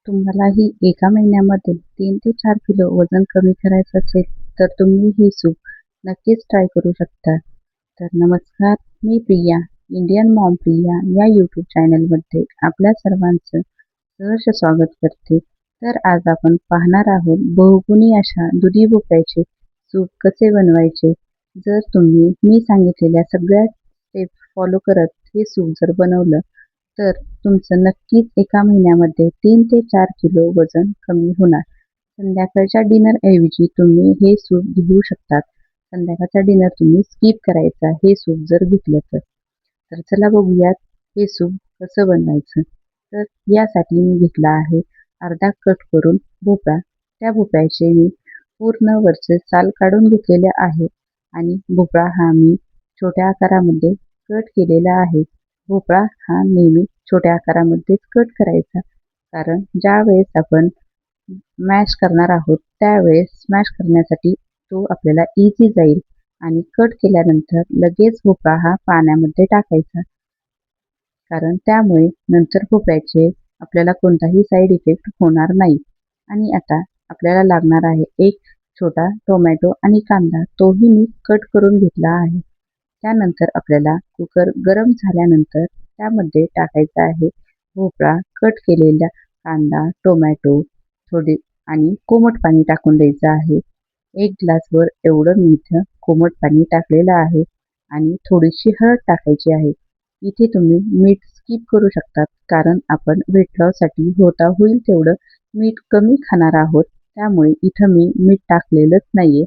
तुम्हालाही एका महिन्यामध्ये 3 ते 4 किलो वजन कमी करायचं असेल तर तुम्ही ही सूप नक्कीच ट्राय करू शकता. तर नमस्कार, मी प्रिया, इंडियन मॉम प्रिया या यूट्यूब चॅनलमध्ये आपल्या सर्वांचं सहर्ष स्वागत करते. तर आज आपण पाहणार आहोत बहुगुणी अशा दुधी भोपळ्याचे सूप कसे बनवायचे. जर तुम्ही मी सांगितलेल्या सगळ्या स्टेप फॉलो करत हे सूप जर बनवलं तर तुमचं नक्कीच एका महिन्यामध्ये 3 ते 4 किलो वजन कमी होणार. संध्याकाळच्या डिनरऐवजी तुम्ही हे सूप घेऊ शकतात. संध्याकाळचा डिनर तुम्ही स्किप करायचा हे सूप जर घेतलं तर. तर चला बघूयात हे सूप कसं बनवायचं. तर यासाठी मी घेतला आहे अर्धा कट करून भोपळा. त्या भोपळ्याचे मी पूर्ण वरचे साल काढून घेतलेले आहे आणि भोपळा हा मी छोट्या आकारामध्ये कट केलेला आहे. भोपळा हा नेहमी छोट्या आकारामध्येच कट करायचा, कारण ज्या वेळेस आपण मॅश करणार आहोत त्यावेळेस स्मॅश करण्यासाठी तो आपल्याला इझी जाईल. आणि कट केल्यानंतर लगेच भोपळा हा पाण्यामध्ये टाकायचा, कारण त्यामुळे नंतर भोपळ्याचे आपल्याला कोणताही साईड इफेक्ट होणार नाही. आणि आता आपल्याला लागणार आहे एक छोटा टोमॅटो आणि कांदा, तोही मी कट करून घेतला आहे. त्यानंतर आपल्याला कुकर गरम झाल्यानंतर त्यामध्ये टाकायचा आहे भोपळा, कट केलेला कांदा, टोमॅटो थोडे आणि कोमट पाणी टाकून द्यायचं आहे. 1 ग्लासवर एवढं मी इथं कोमट पाणी टाकलेलं आहे आणि थोडीशी हळद टाकायची आहे. इथे तुम्ही मीठ स्किप करू शकतात, कारण आपण वेट लॉससाठी होईल तेवढं मीठ कमी खाणार आहोत. त्यामुळे इथं मी मीठ टाकलेलंच नाहीये.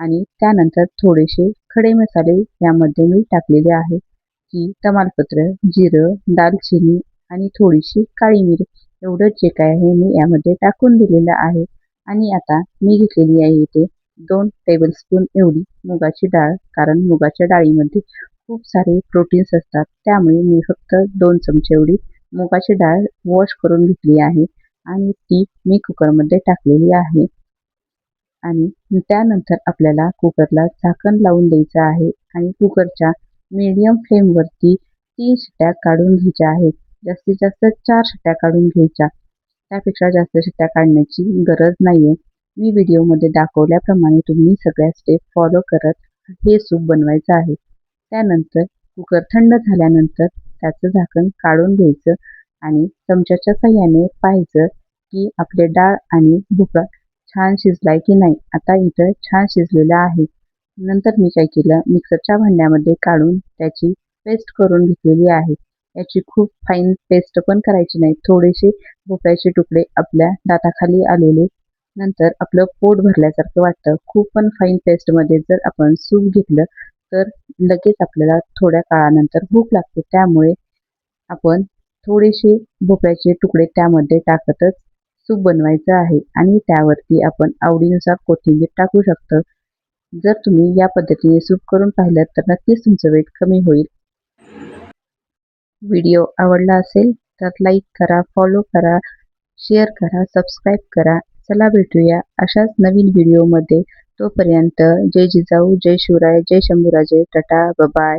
आणि त्यानंतर थोडेसे खडे मसाले यामध्ये मी टाकलेले आहे, की तमालपत्र, जिरं, दालचिनी आणि थोडीशी काळी मिरी एवढं जे काय आहे मी यामध्ये टाकून दिलेलं आहे. आणि आता मी घेतलेली आहे इथे 2 टेबलस्पून एवढी मुगाची डाळ, कारण मुगाच्या डाळीमध्ये खूप सारे प्रोटीन्स असतात. त्यामुळे मी फक्त 2 चमचे एवढी मुगाची डाळ वॉश करून घेतली आहे आणि ती मी कुकरमध्ये टाकलेली आहे. आणि त्यानंतर आपल्याला कुकरला झाकण लावून द्यायचं आहे आणि कुकरच्या मीडियम फ्लेमवरती 3 शिट्ट्या काढून घ्यायच्या आहेत. जास्तीत जास्त 4 शिट्ट्या काढून घ्यायच्या. त्यापेक्षा जास्त शिट्ट्या काढण्याची गरज नाहीये. मी व्हिडिओमध्ये दाखवल्याप्रमाणे तुम्ही सगळ्या स्टेप फॉलो करत हे सूप बनवायचं आहे. त्यानंतर कुकर थंड झाल्यानंतर त्याचं झाकण काढून घ्यायचं आणि चमच्याच्या साहाय्याने पाहायचं की आपले डाळ आणि भोपळा छान शिजलाय की नाही. आता इथं छान शिजलेलं आहे. नंतर मी काय केलं, मिक्सरच्या भांड्यामध्ये काढून त्याची पेस्ट करून घेतलेली आहे. याची खूप फाईन पेस्ट पण करायची नाही. थोडेसे भोपळ्याचे तुकडे आपल्या दाताखाली आलेले, नंतर आपलं पोट भरल्यासारखं वाटतं. खूप पण फाईन पेस्टमध्ये जर आपण सूप घेतलं तर लगेच आपल्याला थोड्या काळानंतर भूक लागते. त्यामुळे आपण थोडेसे भोपळ्याचे तुकडे त्यामध्ये टाकतच सूप बनवायचं आहे आणि त्यावरती आपण आवडीनुसार कोथिंबीर टाकू शकतो. जर तुम्ही या पद्धतीने सूप करून पाहिलं तर नक्कीच तुमचं वेट कमी होईल. व्हिडिओ आवडला असेल तर लाईक करा, फॉलो करा, शेअर करा, सबस्क्राईब करा. चला भेटूया अशाच नवीन व्हिडिओमध्ये. तोपर्यंत जय जिजाऊ, जय शिवराय, जय शंभूराजे. टाटा, बाय.